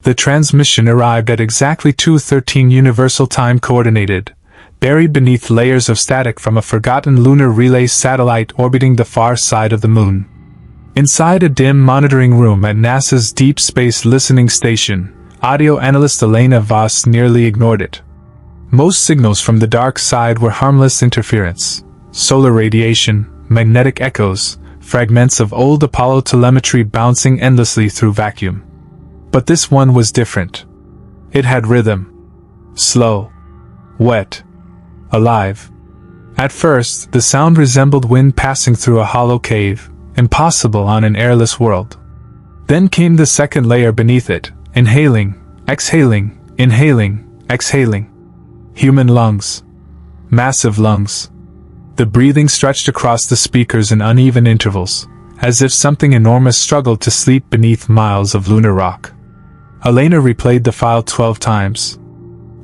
The transmission arrived at exactly 2:13 Universal Time Coordinated, buried beneath layers of static from a forgotten lunar relay satellite orbiting the far side of the Moon. Inside a dim monitoring room at NASA's Deep Space Listening Station, audio analyst Elena Voss nearly ignored it. Most signals from the dark side were harmless interference, solar radiation, magnetic echoes, fragments of old Apollo telemetry bouncing endlessly through vacuum. But this one was different. It had rhythm. Slow. Wet. Alive. At first, the sound resembled wind passing through a hollow cave, impossible on an airless world. Then came the second layer beneath it, inhaling, exhaling, inhaling, exhaling. Human lungs. Massive lungs. The breathing stretched across the speakers in uneven intervals, as if something enormous struggled to sleep beneath miles of lunar rock. Elena replayed the file 12 times.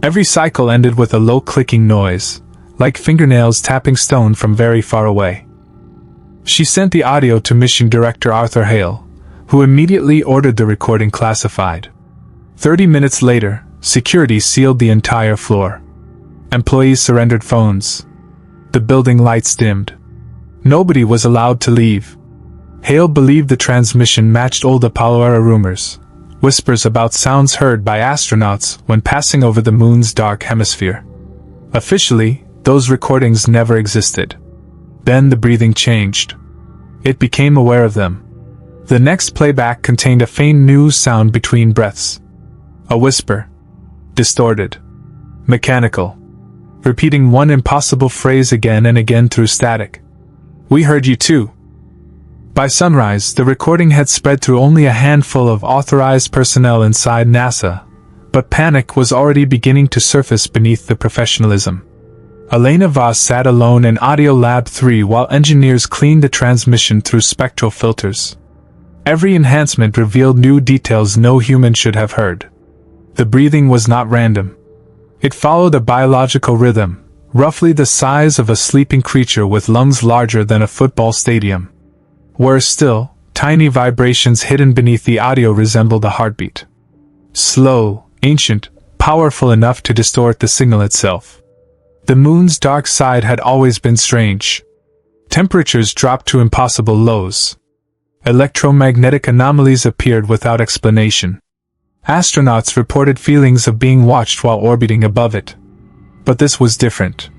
Every cycle ended with a low clicking noise, like fingernails tapping stone from very far away. She sent the audio to Mission Director Arthur Hale, who immediately ordered the recording classified. 30 minutes later, security sealed the entire floor. Employees surrendered phones. The building lights dimmed. Nobody was allowed to leave. Hale believed the transmission matched old Apollo-era rumors, whispers about sounds heard by astronauts when passing over the Moon's dark hemisphere. Officially, those recordings never existed. Then the breathing changed. It became aware of them. The next playback contained a faint new sound between breaths. A whisper. Distorted. Mechanical. Repeating one impossible phrase again and again through static. "We heard you too." By sunrise, the recording had spread through only a handful of authorized personnel inside NASA, but panic was already beginning to surface beneath the professionalism. Elena Voss sat alone in Audio Lab 3 while engineers cleaned the transmission through spectral filters. Every enhancement revealed new details no human should have heard. The breathing was not random. It followed a biological rhythm, roughly the size of a sleeping creature with lungs larger than a football stadium. Worse still, tiny vibrations hidden beneath the audio resembled a heartbeat. Slow, ancient, powerful enough to distort the signal itself. The Moon's dark side had always been strange. Temperatures dropped to impossible lows. Electromagnetic anomalies appeared without explanation. Astronauts reported feelings of being watched while orbiting above it. But this was different.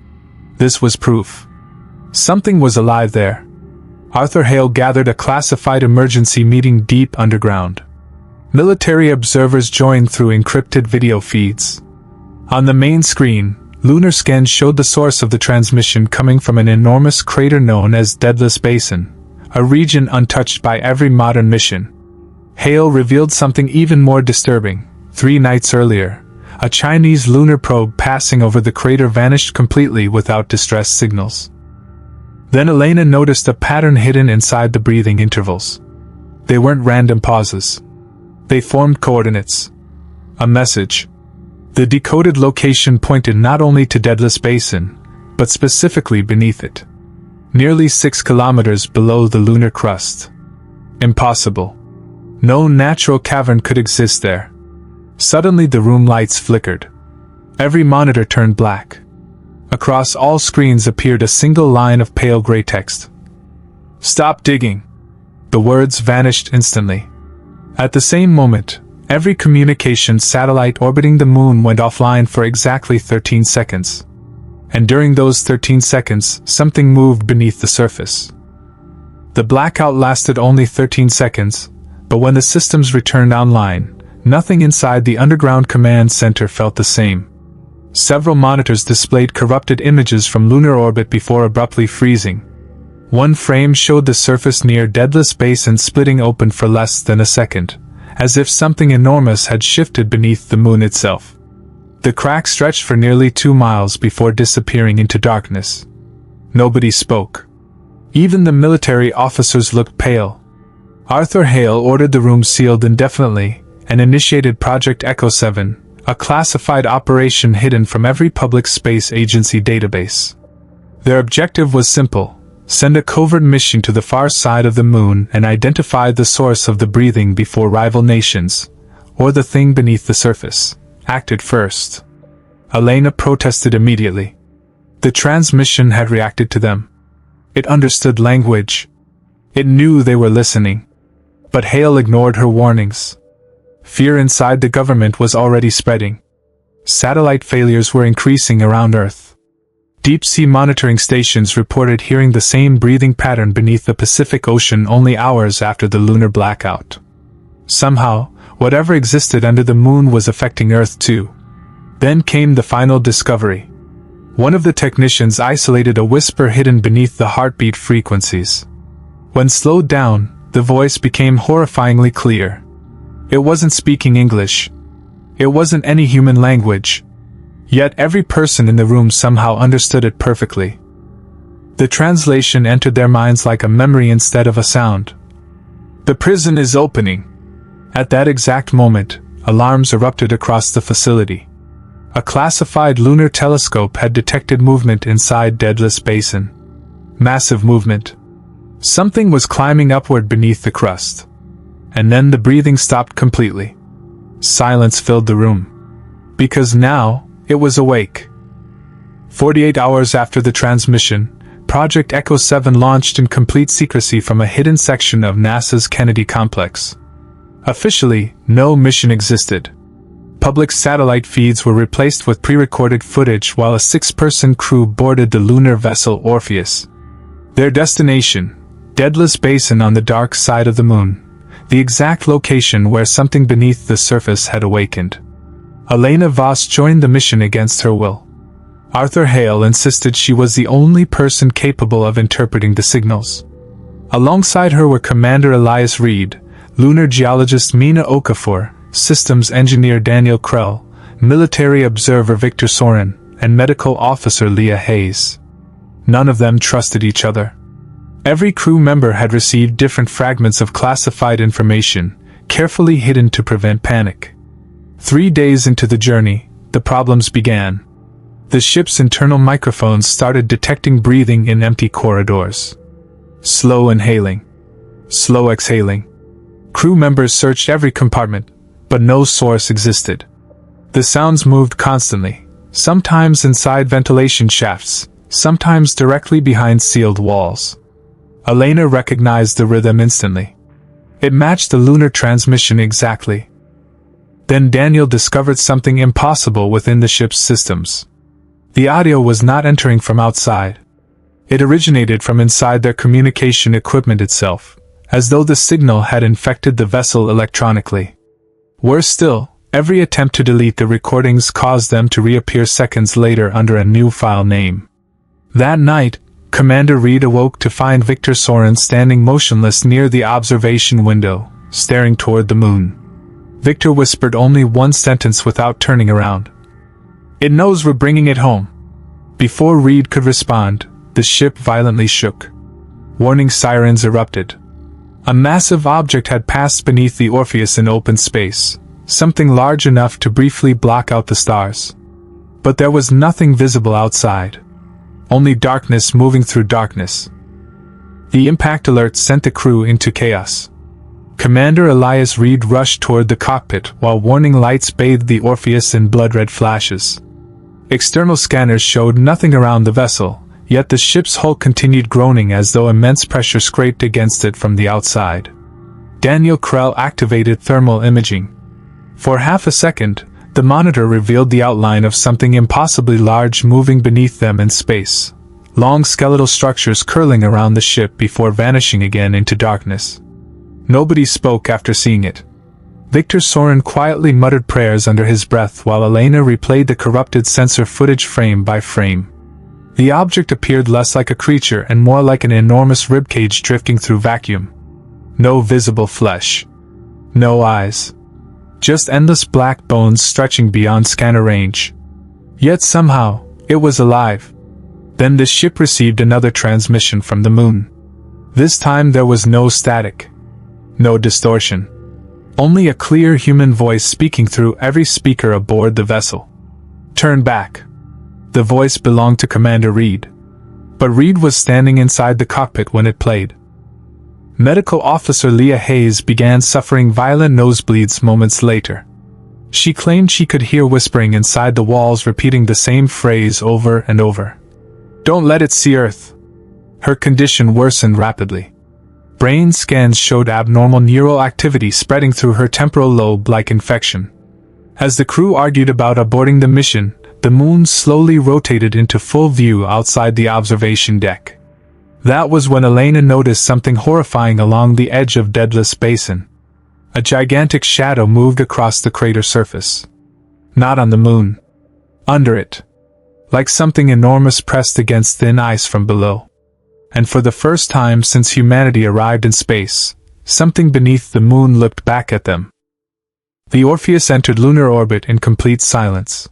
This was proof. Something was alive there. Arthur Hale gathered a classified emergency meeting deep underground. Military observers joined through encrypted video feeds. On the main screen, lunar scans showed the source of the transmission coming from an enormous crater known as Daedalus Basin, a region untouched by every modern mission. Hale revealed something even more disturbing. 3 nights earlier, a Chinese lunar probe passing over the crater vanished completely without distress signals. Then Elena noticed a pattern hidden inside the breathing intervals. They weren't random pauses. They formed coordinates. A message. The decoded location pointed not only to Daedalus Basin, but specifically beneath it. Nearly 6 kilometers below the lunar crust. Impossible. No natural cavern could exist there. Suddenly the room lights flickered. Every monitor turned black. Across all screens appeared a single line of pale gray text. "Stop digging." The words vanished instantly. At the same moment, every communication satellite orbiting the Moon went offline for exactly 13 seconds. And during those 13 seconds, something moved beneath the surface. The blackout lasted only 13 seconds, but when the systems returned online, nothing inside the underground command center felt the same. Several monitors displayed corrupted images from lunar orbit before abruptly freezing. One frame showed the surface near Daedalus Basin splitting open for less than a second, as if something enormous had shifted beneath the Moon itself. The crack stretched for nearly 2 miles before disappearing into darkness. Nobody spoke. Even the military officers looked pale. Arthur Hale ordered the room sealed indefinitely, and initiated Project Echo 7, a classified operation hidden from every public space agency database. Their objective was simple: send a covert mission to the far side of the Moon and identify the source of the breathing before rival nations, or the thing beneath the surface, acted first. Elena protested immediately. The transmission had reacted to them. It understood language. It knew they were listening. But Hale ignored her warnings. Fear inside the government was already spreading. Satellite failures were increasing around Earth. Deep-sea monitoring stations reported hearing the same breathing pattern beneath the Pacific Ocean only hours after the lunar blackout. Somehow, whatever existed under the moon was affecting Earth too. Then came the final discovery. One of the technicians isolated a whisper hidden beneath the heartbeat frequencies. When slowed down, the voice became horrifyingly clear. It wasn't speaking English. It wasn't any human language. Yet every person in the room somehow understood it perfectly. The translation entered their minds like a memory instead of a sound. "The prison is opening." At that exact moment, alarms erupted across the facility. A classified lunar telescope had detected movement inside Daedalus Basin. Massive movement. Something was climbing upward beneath the crust. And then the breathing stopped completely. Silence filled the room. Because now, it was awake. 48 hours after the transmission, Project Echo 7 launched in complete secrecy from a hidden section of NASA's Kennedy complex. Officially, no mission existed. Public satellite feeds were replaced with pre-recorded footage while a 6-person crew boarded the lunar vessel Orpheus. Their destination, Daedalus Basin on the dark side of the moon, the exact location where something beneath the surface had awakened. Elena Voss joined the mission against her will. Arthur Hale insisted she was the only person capable of interpreting the signals. Alongside her were Commander Elias Reed, lunar geologist Mina Okafor, systems engineer Daniel Krell, military observer Victor Sorin, and medical officer Leah Hayes. None of them trusted each other. Every crew member had received different fragments of classified information, carefully hidden to prevent panic. 3 days into the journey, the problems began. The ship's internal microphones started detecting breathing in empty corridors. Slow inhaling. Slow exhaling. Crew members searched every compartment, but no source existed. The sounds moved constantly, sometimes inside ventilation shafts, sometimes directly behind sealed walls. Elena recognized the rhythm instantly. It matched the lunar transmission exactly. Then Daniel discovered something impossible within the ship's systems. The audio was not entering from outside. It originated from inside their communication equipment itself, as though the signal had infected the vessel electronically. Worse still, every attempt to delete the recordings caused them to reappear seconds later under a new file name. That night, Commander Reed awoke to find Victor Sorin standing motionless near the observation window, staring toward the moon. Victor whispered only one sentence without turning around. "It knows we're bringing it home." Before Reed could respond, the ship violently shook. Warning sirens erupted. A massive object had passed beneath the Orpheus in open space, something large enough to briefly block out the stars. But there was nothing visible outside. Only darkness moving through darkness. The impact alert sent the crew into chaos. Commander Elias Reed rushed toward the cockpit while warning lights bathed the Orpheus in blood-red flashes. External scanners showed nothing around the vessel, yet the ship's hull continued groaning as though immense pressure scraped against it from the outside. Daniel Krell activated thermal imaging. For half a second, the monitor revealed the outline of something impossibly large moving beneath them in space, long skeletal structures curling around the ship before vanishing again into darkness. Nobody spoke after seeing it. Victor Sorin quietly muttered prayers under his breath while Elena replayed the corrupted sensor footage frame by frame. The object appeared less like a creature and more like an enormous ribcage drifting through vacuum. No visible flesh. No eyes. Just endless black bones stretching beyond scanner range. Yet somehow, it was alive. Then the ship received another transmission from the moon. This time there was no static. No distortion. Only a clear human voice speaking through every speaker aboard the vessel. "Turn back." The voice belonged to Commander Reed. But Reed was standing inside the cockpit when it played. Medical officer Leah Hayes began suffering violent nosebleeds moments later. She claimed she could hear whispering inside the walls repeating the same phrase over and over. "Don't let it see Earth." Her condition worsened rapidly. Brain scans showed abnormal neural activity spreading through her temporal lobe like infection. As the crew argued about aborting the mission, the moon slowly rotated into full view outside the observation deck. That was when Elena noticed something horrifying along the edge of Daedalus Basin. A gigantic shadow moved across the crater surface. Not on the moon. Under it. Like something enormous pressed against thin ice from below. And for the first time since humanity arrived in space, something beneath the moon looked back at them. The Orpheus entered lunar orbit in complete silence.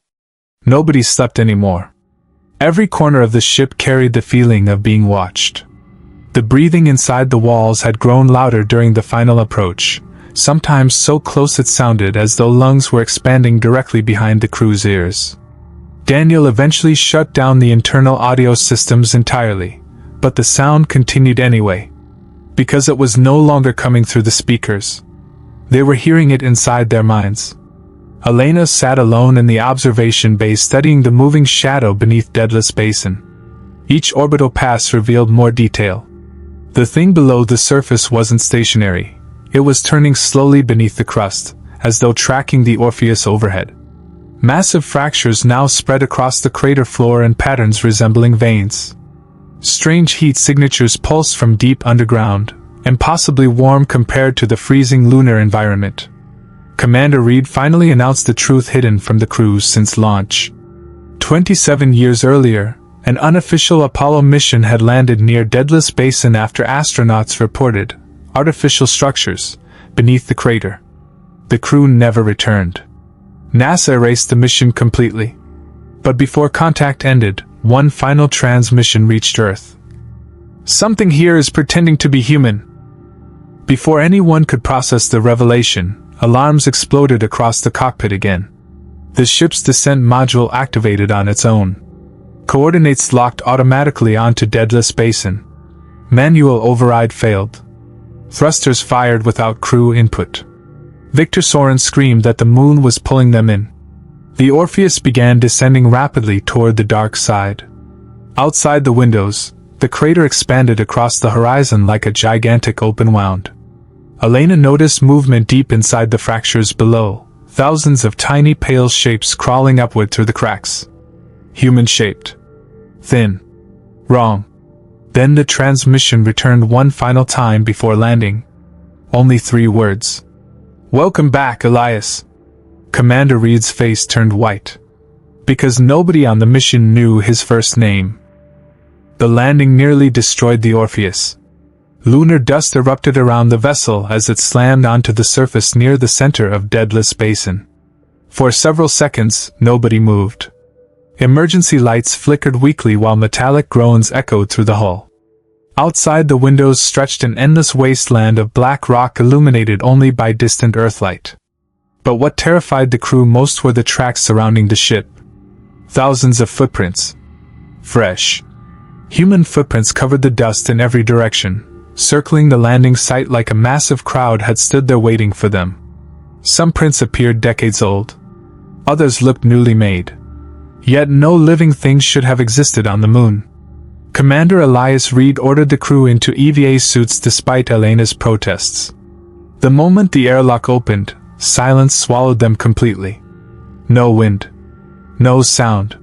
Nobody slept anymore. Every corner of the ship carried the feeling of being watched. The breathing inside the walls had grown louder during the final approach, sometimes so close it sounded as though lungs were expanding directly behind the crew's ears. Daniel eventually shut down the internal audio systems entirely, but the sound continued anyway, because it was no longer coming through the speakers. They were hearing it inside their minds. Elena sat alone in the observation bay studying the moving shadow beneath Daedalus Basin. Each orbital pass revealed more detail. The thing below the surface wasn't stationary. It was turning slowly beneath the crust, as though tracking the Orpheus overhead. Massive fractures now spread across the crater floor in patterns resembling veins. Strange heat signatures pulsed from deep underground, impossibly warm compared to the freezing lunar environment. Commander Reed finally announced the truth hidden from the crews since launch. 27 years earlier, an unofficial Apollo mission had landed near Daedalus Basin after astronauts reported artificial structures beneath the crater. The crew never returned. NASA erased the mission completely. But before contact ended, one final transmission reached Earth. "Something here is pretending to be human." Before anyone could process the revelation, alarms exploded across the cockpit again. The ship's descent module activated on its own. Coordinates locked automatically onto Daedalus Basin. Manual override failed. Thrusters fired without crew input. Victor Soren screamed that the moon was pulling them in. The Orpheus began descending rapidly toward the dark side. Outside the windows, the crater expanded across the horizon like a gigantic open wound. Elena noticed movement deep inside the fractures below, thousands of tiny pale shapes crawling upward through the cracks. Human-shaped. Thin. Wrong. Then the transmission returned one final time before landing. Only 3 words. "Welcome back, Elias." Commander Reed's face turned white. Because nobody on the mission knew his first name. The landing nearly destroyed the Orpheus. Lunar dust erupted around the vessel as it slammed onto the surface near the center of Daedalus Basin. For several seconds, nobody moved. Emergency lights flickered weakly while metallic groans echoed through the hull. Outside the windows stretched an endless wasteland of black rock illuminated only by distant Earthlight. But what terrified the crew most were the tracks surrounding the ship. Thousands of footprints. Fresh. Human footprints covered the dust in every direction, circling the landing site like a massive crowd had stood there waiting for them. Some prints appeared decades old. Others looked newly made. Yet no living thing should have existed on the moon. Commander Elias Reed ordered the crew into EVA suits despite Elena's protests. The moment the airlock opened, silence swallowed them completely. No wind. No sound.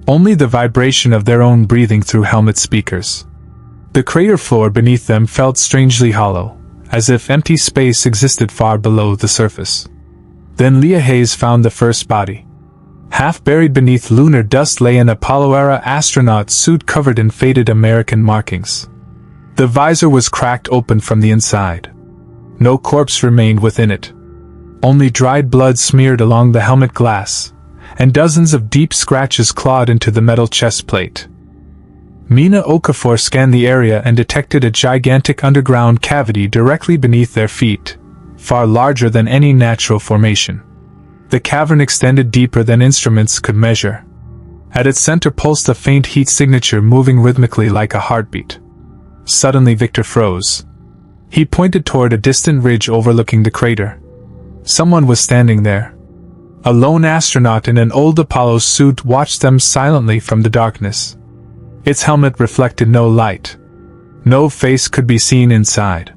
Only the vibration of their own breathing through helmet speakers. The crater floor beneath them felt strangely hollow, as if empty space existed far below the surface. Then Leah Hayes found the first body. Half buried beneath lunar dust lay an Apollo-era astronaut suit covered in faded American markings. The visor was cracked open from the inside. No corpse remained within it. Only dried blood smeared along the helmet glass, and dozens of deep scratches clawed into the metal chest plate. Mina Okafor scanned the area and detected a gigantic underground cavity directly beneath their feet, far larger than any natural formation. The cavern extended deeper than instruments could measure. At its center pulsed a faint heat signature moving rhythmically like a heartbeat. Suddenly Victor froze. He pointed toward a distant ridge overlooking the crater. Someone was standing there. A lone astronaut in an old Apollo suit watched them silently from the darkness. Its helmet reflected no light. No face could be seen inside.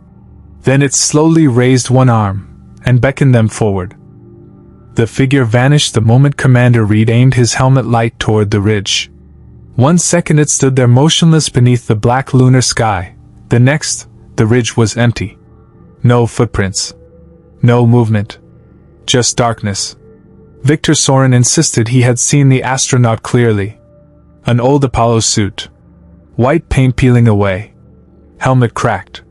Then it slowly raised one arm and beckoned them forward. The figure vanished the moment Commander Reed aimed his helmet light toward the ridge. 1 second it stood there motionless beneath the black lunar sky. The next, the ridge was empty. No footprints. No movement. Just darkness. Victor Soren insisted he had seen the astronaut clearly. An old Apollo suit. White paint peeling away. Helmet cracked.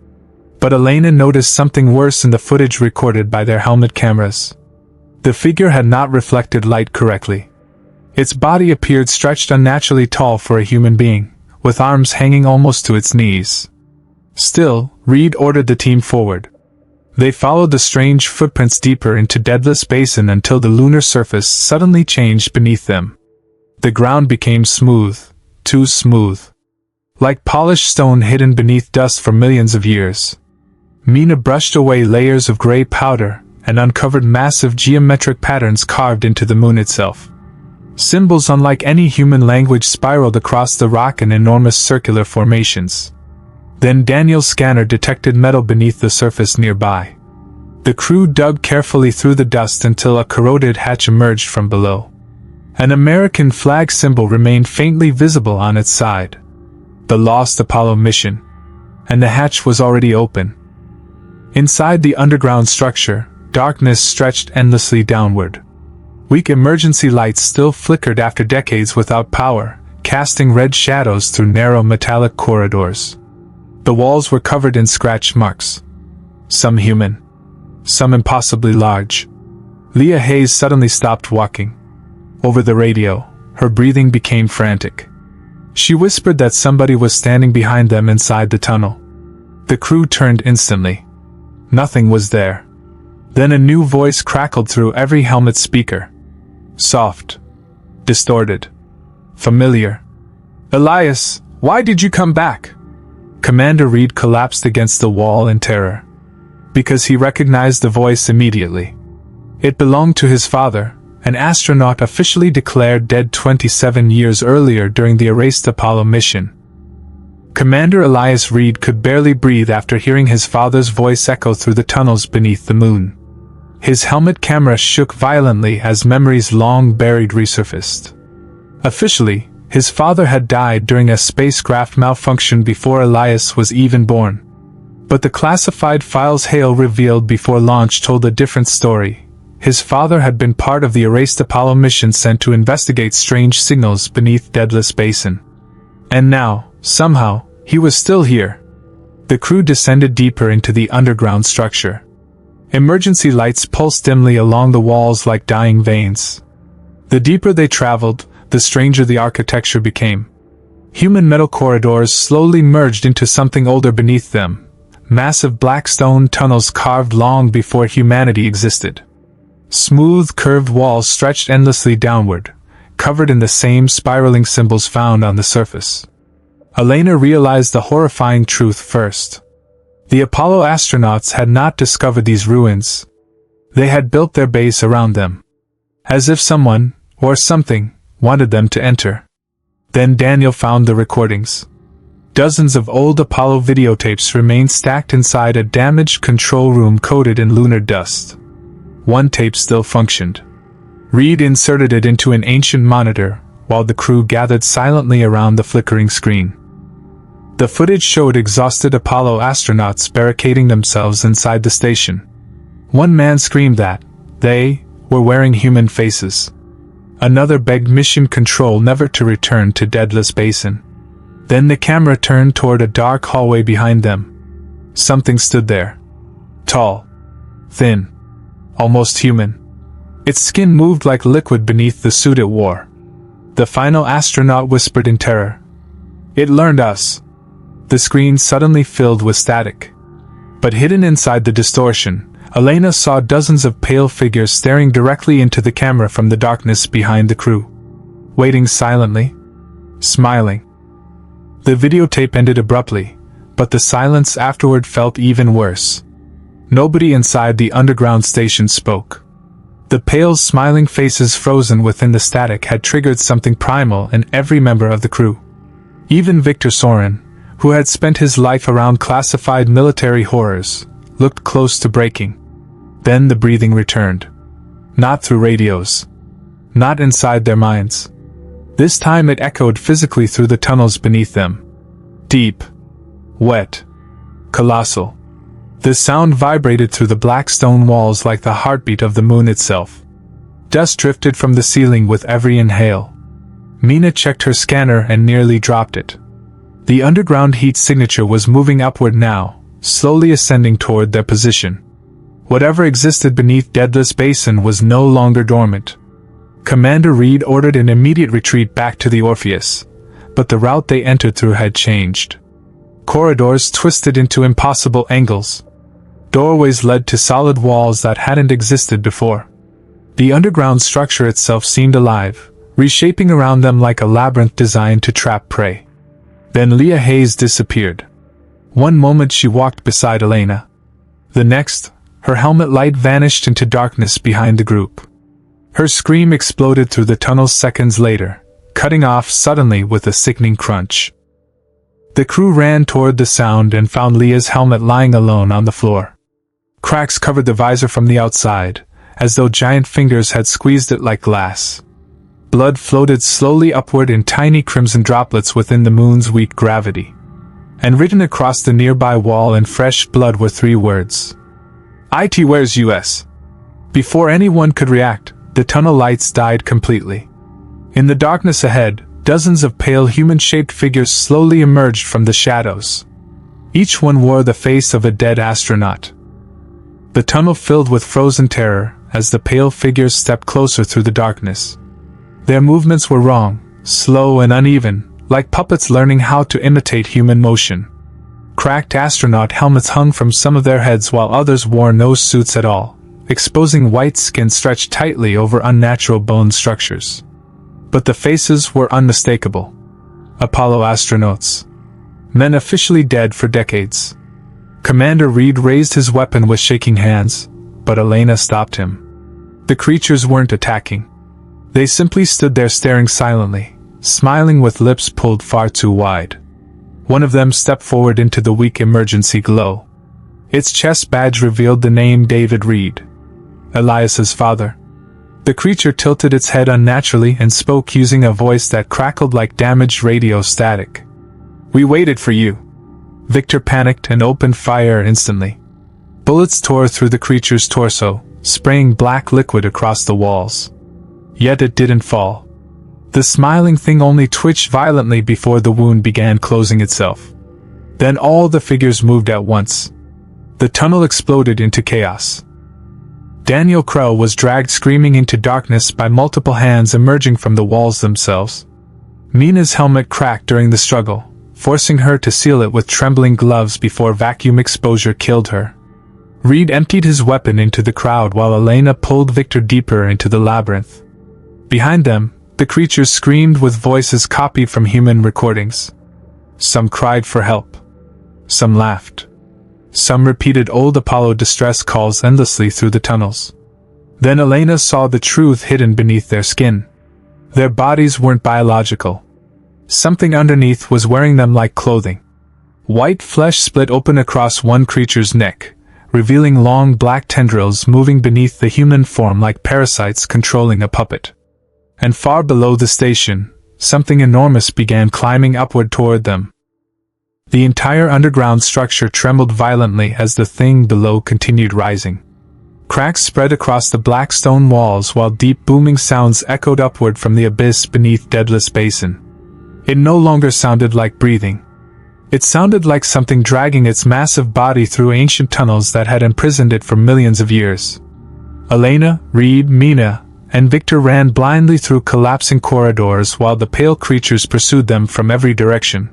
But Elena noticed something worse in the footage recorded by their helmet cameras. The figure had not reflected light correctly. Its body appeared stretched unnaturally tall for a human being, with arms hanging almost to its knees. Still, Reed ordered the team forward. They followed the strange footprints deeper into Daedalus Basin until the lunar surface suddenly changed beneath them. The ground became smooth, too smooth. Like polished stone hidden beneath dust for millions of years. Mina brushed away layers of gray powder and uncovered massive geometric patterns carved into the moon itself. Symbols unlike any human language spiraled across the rock in enormous circular formations. Then Daniel's scanner detected metal beneath the surface nearby. The crew dug carefully through the dust until a corroded hatch emerged from below. An American flag symbol remained faintly visible on its side. The lost Apollo mission. And the hatch was already open. Inside the underground structure, darkness stretched endlessly downward. Weak emergency lights still flickered after decades without power, casting red shadows through narrow metallic corridors. The walls were covered in scratch marks. Some human. Some impossibly large. Leah Hayes suddenly stopped walking. Over the radio, her breathing became frantic. She whispered that somebody was standing behind them inside the tunnel. The crew turned instantly. Nothing was there. Then a new voice crackled through every helmet speaker. Soft. Distorted. Familiar. Elias, why did you come back? Commander Reed collapsed against the wall in terror. Because he recognized the voice immediately. It belonged to his father, an astronaut officially declared dead 27 years earlier during the erased Apollo mission. Commander Elias Reed could barely breathe after hearing his father's voice echo through the tunnels beneath the moon. His helmet camera shook violently as memories long buried resurfaced. Officially, his father had died during a spacecraft malfunction before Elias was even born. But the classified files Hale revealed before launch told a different story. His father had been part of the erased Apollo mission sent to investigate strange signals beneath Daedalus Basin. And now, somehow, he was still here. The crew descended deeper into the underground structure. Emergency lights pulsed dimly along the walls like dying veins. The deeper they traveled, the stranger the architecture became. Human metal corridors slowly merged into something older beneath them. Massive black stone tunnels carved long before humanity existed. Smooth, curved walls stretched endlessly downward, covered in the same spiraling symbols found on the surface. Elena realized the horrifying truth first. The Apollo astronauts had not discovered these ruins. They had built their base around them. As if someone, or something, wanted them to enter. Then Daniel found the recordings. Dozens of old Apollo videotapes remained stacked inside a damaged control room coated in lunar dust. One tape still functioned. Reed inserted it into an ancient monitor, while the crew gathered silently around the flickering screen. The footage showed exhausted Apollo astronauts barricading themselves inside the station. One man screamed that they were wearing human faces. Another begged mission control never to return to Daedalus Basin. Then the camera turned toward a dark hallway behind them. Something stood there. Tall. Thin. Almost human. Its skin moved like liquid beneath the suit it wore. The final astronaut whispered in terror. It learned us. The screen suddenly filled with static. But hidden inside the distortion, Elena saw dozens of pale figures staring directly into the camera from the darkness behind the crew. Waiting silently. Smiling. The videotape ended abruptly, but the silence afterward felt even worse. Nobody inside the underground station spoke. The pale, smiling faces frozen within the static had triggered something primal in every member of the crew. Even Victor Soren, who had spent his life around classified military horrors, looked close to breaking. Then the breathing returned. Not through radios. Not inside their minds. This time it echoed physically through the tunnels beneath them. Deep. Wet. Colossal. The sound vibrated through the black stone walls like the heartbeat of the moon itself. Dust drifted from the ceiling with every inhale. Mina checked her scanner and nearly dropped it. The underground heat signature was moving upward now, slowly ascending toward their position. Whatever existed beneath Daedalus Basin was no longer dormant. Commander Reed ordered an immediate retreat back to the Orpheus, but the route they entered through had changed. Corridors twisted into impossible angles. Doorways led to solid walls that hadn't existed before. The underground structure itself seemed alive, reshaping around them like a labyrinth designed to trap prey. Then Leah Hayes disappeared. One moment she walked beside Elena. The next, her helmet light vanished into darkness behind the group. Her scream exploded through the tunnels seconds later, cutting off suddenly with a sickening crunch. The crew ran toward the sound and found Leah's helmet lying alone on the floor. Cracks covered the visor from the outside, as though giant fingers had squeezed it like glass. Blood floated slowly upward in tiny crimson droplets within the moon's weak gravity. And written across the nearby wall in fresh blood were 3 words. IT where's US? Before anyone could react, the tunnel lights died completely. In the darkness ahead, dozens of pale human-shaped figures slowly emerged from the shadows. Each one wore the face of a dead astronaut. The tunnel filled with frozen terror as the pale figures stepped closer through the darkness. Their movements were wrong, slow and uneven, like puppets learning how to imitate human motion. Cracked astronaut helmets hung from some of their heads while others wore no suits at all, exposing white skin stretched tightly over unnatural bone structures. But the faces were unmistakable. Apollo astronauts. Men officially dead for decades. Commander Reed raised his weapon with shaking hands, but Elena stopped him. The creatures weren't attacking. They simply stood there staring silently, smiling with lips pulled far too wide. One of them stepped forward into the weak emergency glow. Its chest badge revealed the name David Reed, Elias's father. The creature tilted its head unnaturally and spoke using a voice that crackled like damaged radio static. "We waited for you." Victor panicked and opened fire instantly. Bullets tore through the creature's torso, spraying black liquid across the walls. Yet it didn't fall. The smiling thing only twitched violently before the wound began closing itself. Then all the figures moved at once. The tunnel exploded into chaos. Daniel Crow was dragged screaming into darkness by multiple hands emerging from the walls themselves. Mina's helmet cracked during the struggle, forcing her to seal it with trembling gloves before vacuum exposure killed her. Reed emptied his weapon into the crowd while Elena pulled Victor deeper into the labyrinth. Behind them, the creatures screamed with voices copied from human recordings. Some cried for help. Some laughed. Some repeated old Apollo distress calls endlessly through the tunnels. Then Elena saw the truth hidden beneath their skin. Their bodies weren't biological. Something underneath was wearing them like clothing. White flesh split open across one creature's neck, revealing long black tendrils moving beneath the human form like parasites controlling a puppet. And far below the station, something enormous began climbing upward toward them. The entire underground structure trembled violently as the thing below continued rising. Cracks spread across the black stone walls while deep booming sounds echoed upward from the abyss beneath Daedalus Basin. It no longer sounded like breathing. It sounded like something dragging its massive body through ancient tunnels that had imprisoned it for millions of years. Elena, Reed, Mina, and Victor ran blindly through collapsing corridors while the pale creatures pursued them from every direction.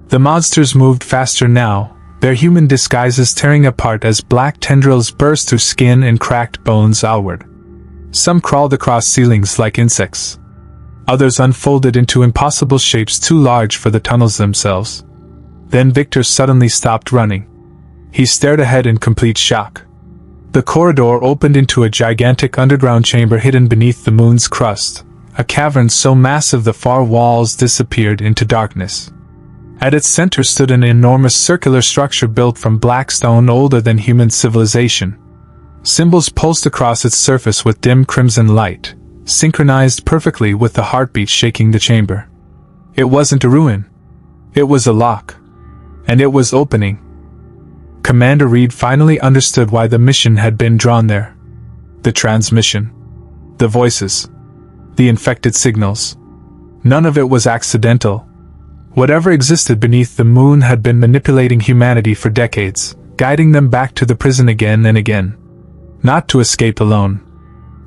The monsters moved faster now, their human disguises tearing apart as black tendrils burst through skin and cracked bones outward. Some crawled across ceilings like insects. Others unfolded into impossible shapes too large for the tunnels themselves. Then Victor suddenly stopped running. He stared ahead in complete shock. The corridor opened into a gigantic underground chamber hidden beneath the moon's crust, a cavern so massive the far walls disappeared into darkness. At its center stood an enormous circular structure built from black stone older than human civilization. Symbols pulsed across its surface with dim crimson light, synchronized perfectly with the heartbeat shaking the chamber. It wasn't a ruin. It was a lock. And it was opening. Commander Reed finally understood why the mission had been drawn there. The transmission. The voices. The infected signals. None of it was accidental. Whatever existed beneath the moon had been manipulating humanity for decades, guiding them back to the prison again and again. Not to escape alone.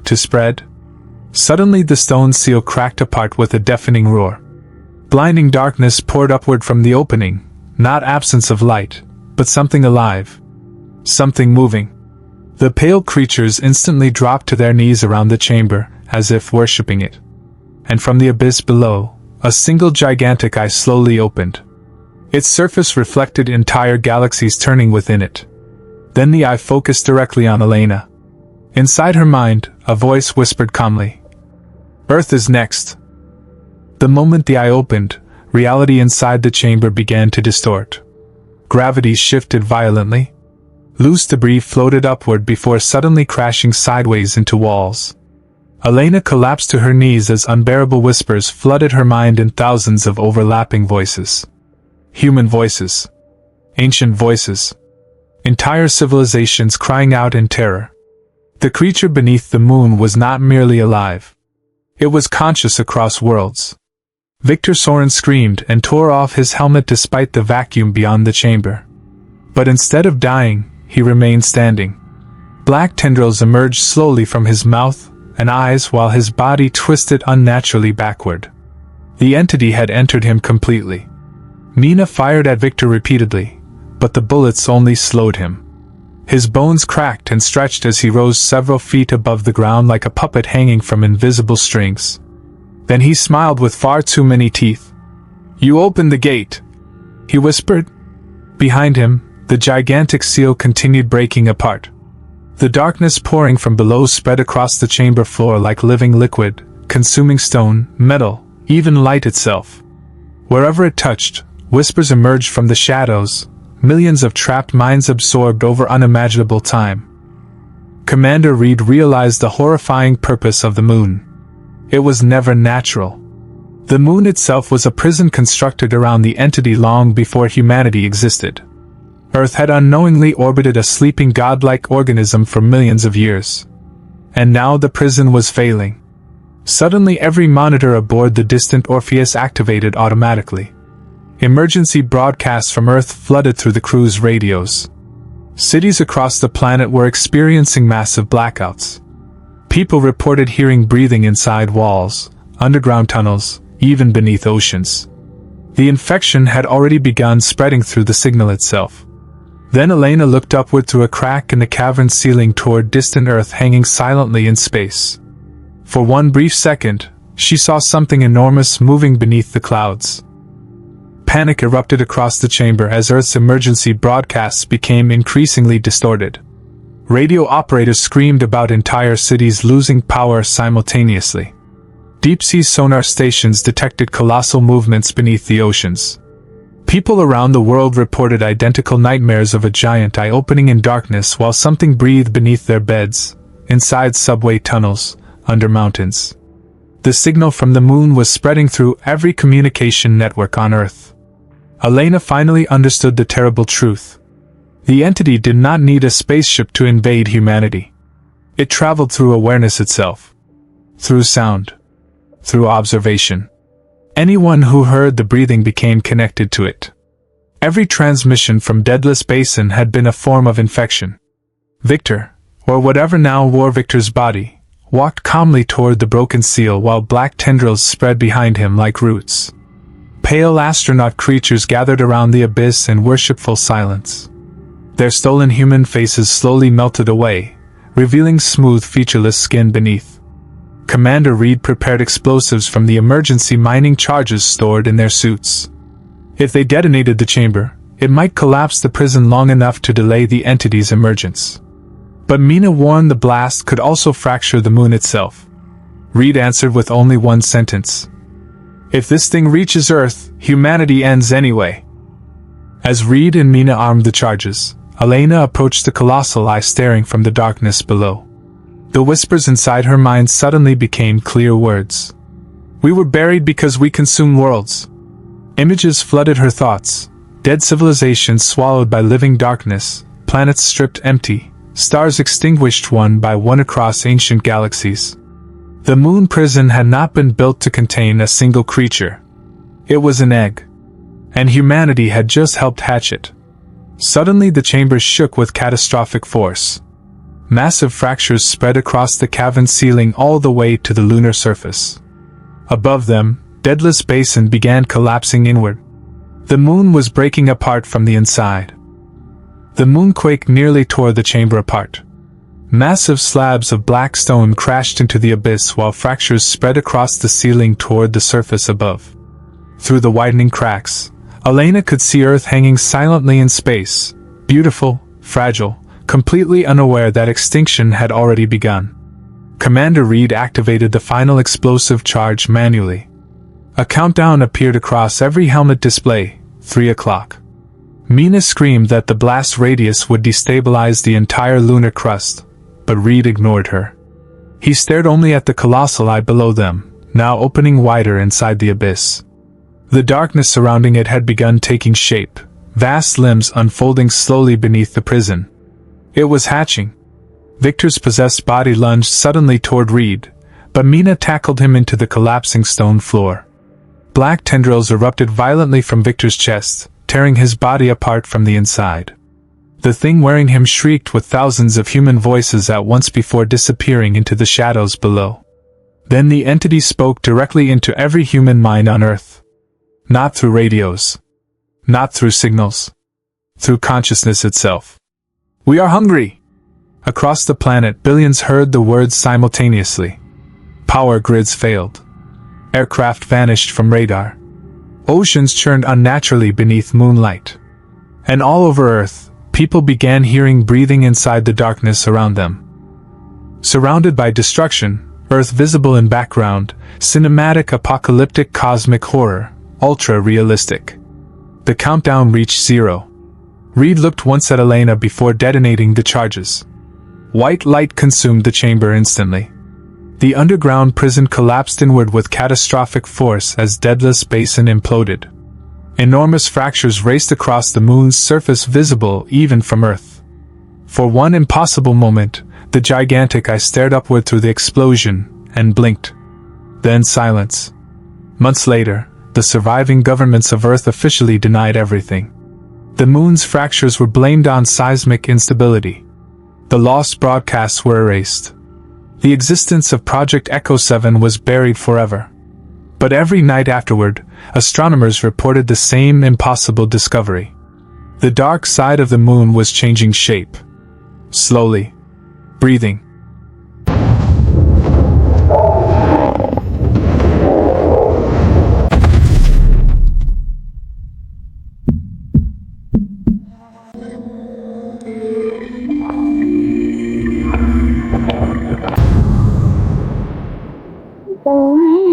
To spread. Suddenly the stone seal cracked apart with a deafening roar. Blinding darkness poured upward from the opening, not absence of light, but something alive. Something moving. The pale creatures instantly dropped to their knees around the chamber, as if worshipping it. And from the abyss below, a single gigantic eye slowly opened. Its surface reflected entire galaxies turning within it. Then the eye focused directly on Elena. Inside her mind, a voice whispered calmly, "Earth is next." The moment the eye opened, reality inside the chamber began to distort. Gravity shifted violently. Loose debris floated upward before suddenly crashing sideways into walls. Elena collapsed to her knees as unbearable whispers flooded her mind in thousands of overlapping voices. Human voices. Ancient voices. Entire civilizations crying out in terror. The creature beneath the moon was not merely alive. It was conscious across worlds. Victor Soren screamed and tore off his helmet despite the vacuum beyond the chamber. But instead of dying, he remained standing. Black tendrils emerged slowly from his mouth and eyes while his body twisted unnaturally backward. The entity had entered him completely. Mina fired at Victor repeatedly, but the bullets only slowed him. His bones cracked and stretched as he rose several feet above the ground like a puppet hanging from invisible strings. Then he smiled with far too many teeth. "You opened the gate," he whispered. Behind him, the gigantic seal continued breaking apart. The darkness pouring from below spread across the chamber floor like living liquid, consuming stone, metal, even light itself. Wherever it touched, whispers emerged from the shadows, millions of trapped minds absorbed over unimaginable time. Commander Reed realized the horrifying purpose of the moon. It was never natural. The moon itself was a prison constructed around the entity long before humanity existed. Earth had unknowingly orbited a sleeping godlike organism for millions of years. And now the prison was failing. Suddenly every monitor aboard the distant Orpheus activated automatically. Emergency broadcasts from Earth flooded through the crew's radios. Cities across the planet were experiencing massive blackouts. People reported hearing breathing inside walls, underground tunnels, even beneath oceans. The infection had already begun spreading through the signal itself. Then Elena looked upward through a crack in the cavern ceiling toward distant Earth hanging silently in space. For one brief second, she saw something enormous moving beneath the clouds. Panic erupted across the chamber as Earth's emergency broadcasts became increasingly distorted. Radio operators screamed about entire cities losing power simultaneously. Deep-sea sonar stations detected colossal movements beneath the oceans. People around the world reported identical nightmares of a giant eye opening in darkness while something breathed beneath their beds, inside subway tunnels, under mountains. The signal from the moon was spreading through every communication network on Earth. Elena finally understood the terrible truth. The entity did not need a spaceship to invade humanity. It traveled through awareness itself. Through sound. Through observation. Anyone who heard the breathing became connected to it. Every transmission from Daedalus Basin had been a form of infection. Victor, or whatever now wore Victor's body, walked calmly toward the broken seal while black tendrils spread behind him like roots. Pale astronaut creatures gathered around the abyss in worshipful silence. Their stolen human faces slowly melted away, revealing smooth, featureless skin beneath. Commander Reed prepared explosives from the emergency mining charges stored in their suits. If they detonated the chamber, it might collapse the prison long enough to delay the entity's emergence. But Mina warned the blast could also fracture the moon itself. Reed answered with only one sentence. If this thing reaches Earth, humanity ends anyway. As Reed and Mina armed the charges, Elena approached the colossal eye staring from the darkness below. The whispers inside her mind suddenly became clear words. We were buried because we consume worlds. Images flooded her thoughts. Dead civilizations swallowed by living darkness, planets stripped empty, stars extinguished one by one across ancient galaxies. The moon prison had not been built to contain a single creature. It was an egg. And humanity had just helped hatch it. Suddenly the chambers shook with catastrophic force. Massive fractures spread across the cavern ceiling all the way to the lunar surface. Above them, Daedalus Basin began collapsing inward. The moon was breaking apart from the inside. The moonquake nearly tore the chamber apart. Massive slabs of black stone crashed into the abyss while fractures spread across the ceiling toward the surface above. Through the widening cracks, Elena could see Earth hanging silently in space, beautiful, fragile, completely unaware that extinction had already begun. Commander Reed activated the final explosive charge manually. A countdown appeared across every helmet display, 3 o'clock. Mina screamed that the blast radius would destabilize the entire lunar crust, but Reed ignored her. He stared only at the colossal eye below them, now opening wider inside the abyss. The darkness surrounding it had begun taking shape, vast limbs unfolding slowly beneath the prison. It was hatching. Victor's possessed body lunged suddenly toward Reed, but Mina tackled him into the collapsing stone floor. Black tendrils erupted violently from Victor's chest, tearing his body apart from the inside. The thing wearing him shrieked with thousands of human voices at once before disappearing into the shadows below. Then the entity spoke directly into every human mind on Earth. Not through radios. Not through signals. Through consciousness itself. We are hungry! Across the planet, billions heard the words simultaneously. Power grids failed. Aircraft vanished from radar. Oceans churned unnaturally beneath moonlight. And all over Earth, people began hearing breathing inside the darkness around them. Surrounded by destruction, Earth visible in background, cinematic apocalyptic cosmic horror, ultra-realistic. The countdown reached 0. Reed looked once at Elena before detonating the charges. White light consumed the chamber instantly. The underground prison collapsed inward with catastrophic force as Daedalus Basin imploded. Enormous fractures raced across the moon's surface visible even from Earth. For one impossible moment, the gigantic eye stared upward through the explosion and blinked. Then silence. Months later, the surviving governments of Earth officially denied everything. The moon's fractures were blamed on seismic instability. The lost broadcasts were erased. The existence of Project Echo 7 was buried forever. But every night afterward, astronomers reported the same impossible discovery. The dark side of the moon was changing shape. Slowly. Breathing. Oh.